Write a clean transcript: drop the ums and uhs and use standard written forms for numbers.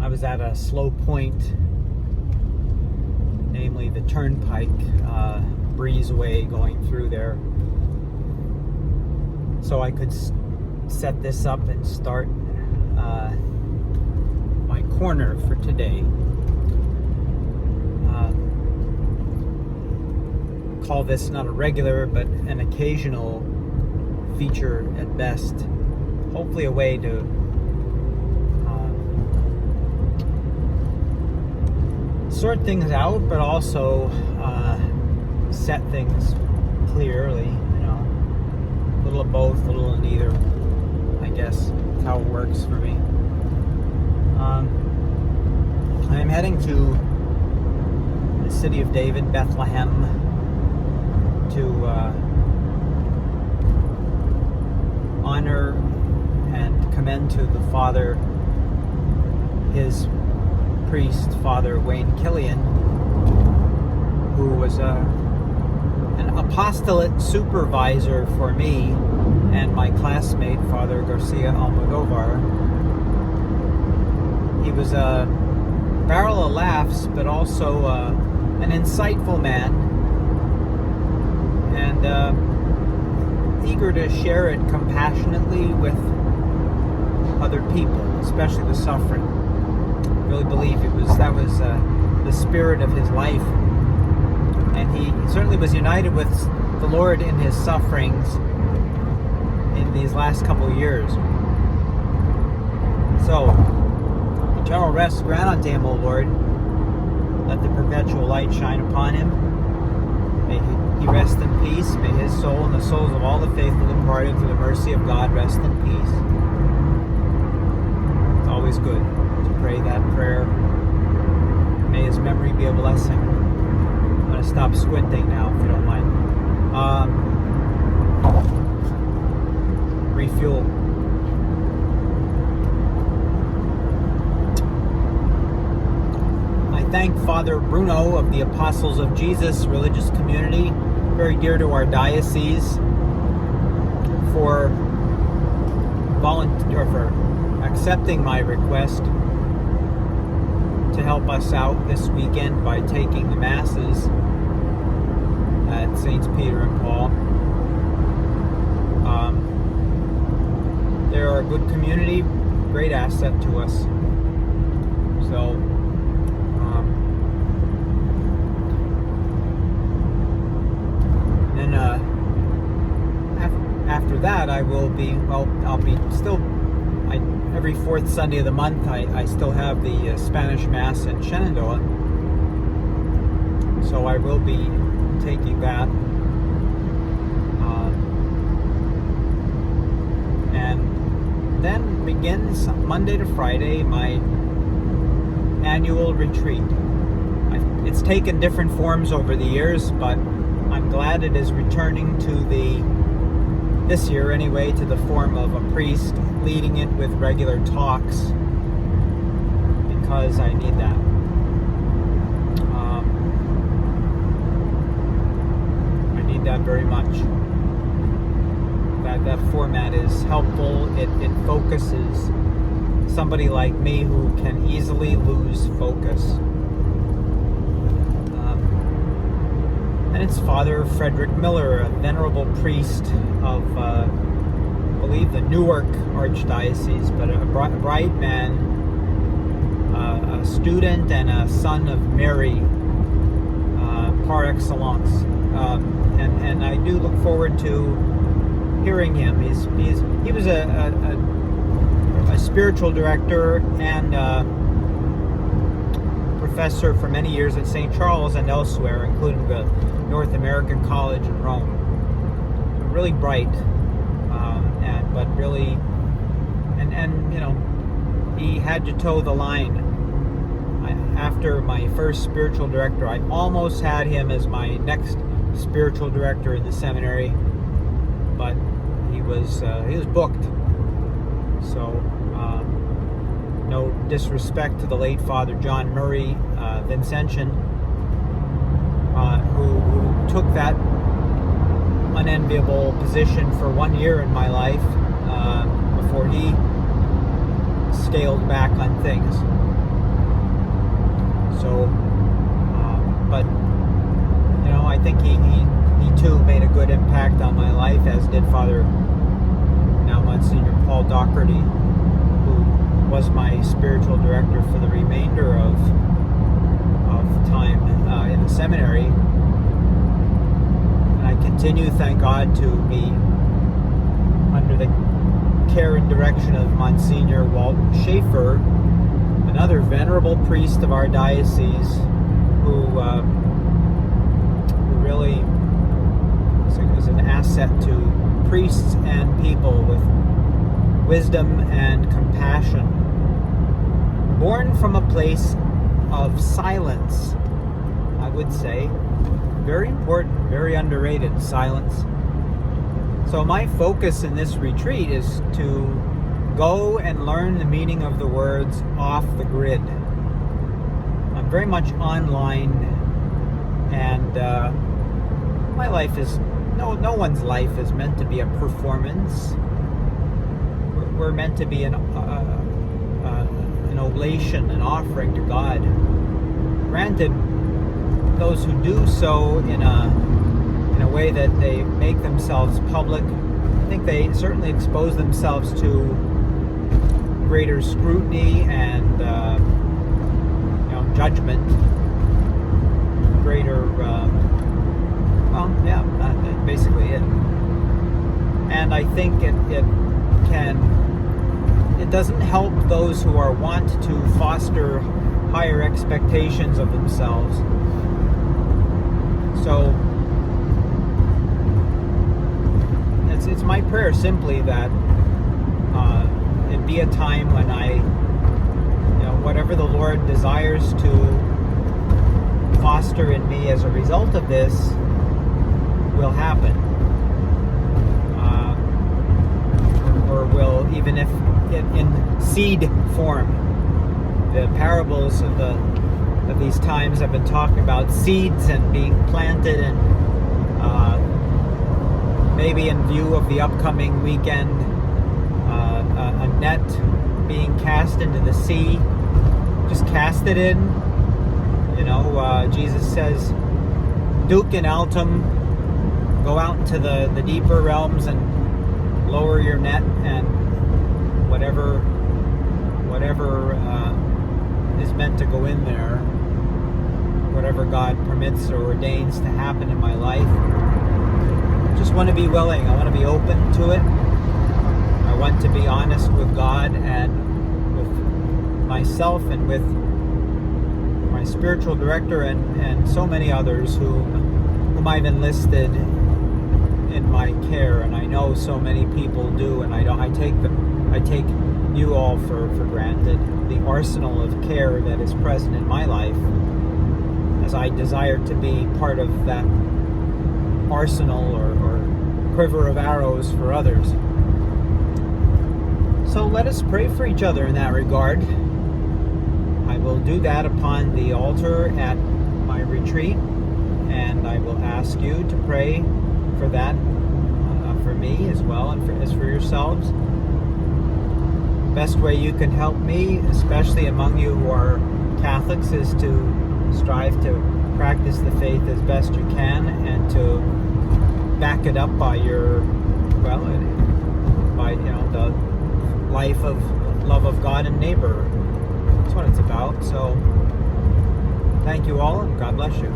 I was at a slow point, namely the turnpike, breezeway going through there. So I could set this up and start my corner for today. Call this not a regular, but an occasional feature at best. Hopefully a way to sort things out, but also set things clearly, a little of both, a little of neither, I guess. That's how it works for me. I'm heading to the city of David, Bethlehem, to honor and commend to the Father his priest, Father Wayne Killian, who was an apostolate supervisor for me and my classmate, Father Garcia Almodovar. He was a barrel of laughs, but also an insightful man, and eager to share it compassionately with other people, especially the suffering. I really believe that was the spirit of his life, and he certainly was united with the Lord in his sufferings in these last couple of years. So, eternal rest grant unto him, O Lord. Let the perpetual light shine upon him. May he rest in peace. May his soul and the souls of all the faithful departed through the mercy of God rest in peace. It's always good to pray that prayer. May his memory be a blessing. I'm going to stop squinting now, if you don't mind. Refuel. I thank Father Bruno of the Apostles of Jesus religious community, very dear to our diocese, for accepting my request to help us out this weekend by taking the masses at Saints Peter and Paul. They're a good community, great asset to us. So, then after that, I'll be still. Every fourth Sunday of the month, I still have the Spanish Mass in Shenandoah, so I will be taking that. And then begins Monday to Friday my annual retreat. It's taken different forms over the years, but I'm glad it is returning to this year anyway, to the form of a priest leading it with regular talks, because I need that. I need that very much. That format is helpful. It focuses somebody like me who can easily lose focus. And it's Father Frederick Miller, a venerable priest of, I believe, the Newark Archdiocese, but a bright man, a student and a son of Mary, par excellence. And I do look forward to hearing him. He was a spiritual director and professor for many years at St. Charles and elsewhere, including the North American College in Rome. Really bright, he had to toe the line. After my first spiritual director, I almost had him as my next spiritual director in the seminary, but he was booked. So, no disrespect to the late Father John Murray Vincentian, who took that unenviable position for 1 year in my life before he scaled back on things. So, but I think he too made a good impact on my life, as did Father, now Monsignor Paul Doherty, who was my spiritual director for the remainder of time in the seminary. And I continue, thank God, to be under the care and direction of Monsignor Walton Schaefer, another venerable priest of our diocese, who really is an asset to priests and people with wisdom and compassion. Born from a place of silence, I would say. Very important, very underrated silence. So my focus in this retreat is to go and learn the meaning of the words off the grid. I'm very much online, and my life is, no one's life is meant to be a performance. We're meant to be an oblation, an offering to God. Granted, those who do so in a way that they make themselves public, I think they certainly expose themselves to greater scrutiny and judgment, greater that's basically it. And I think it doesn't help those who are wont to foster higher expectations of themselves. So it's my prayer simply that it be a time when whatever the Lord desires to foster in me as a result of this will happen, or will, even if in seed form. The parables of these times have been talking about seeds and being planted, and maybe in view of the upcoming weekend, a net being cast into the sea. Just cast it in. Jesus says, "Duc in altum," go out into the deeper realms and lower your net, and whatever is meant to go in there, whatever God permits or ordains to happen in my life, just want to be willing. I want to be open to it. I want to be honest with God and with myself and with my spiritual director and so many others whom I've enlisted in my care, and I know so many people do, and I take you all for granted, the arsenal of care that is present in my life, as I desire to be part of that arsenal or quiver of arrows for others. So let us pray for each other in that regard. I will do that upon the altar at my retreat, and I will ask you to pray for that, for me as well, and as for yourselves. Best way you can help me, especially among you who are Catholics, is to strive to practice the faith as best you can, and to back it up by the life of love of God and neighbor. That's what it's about. So thank you all, and God bless you.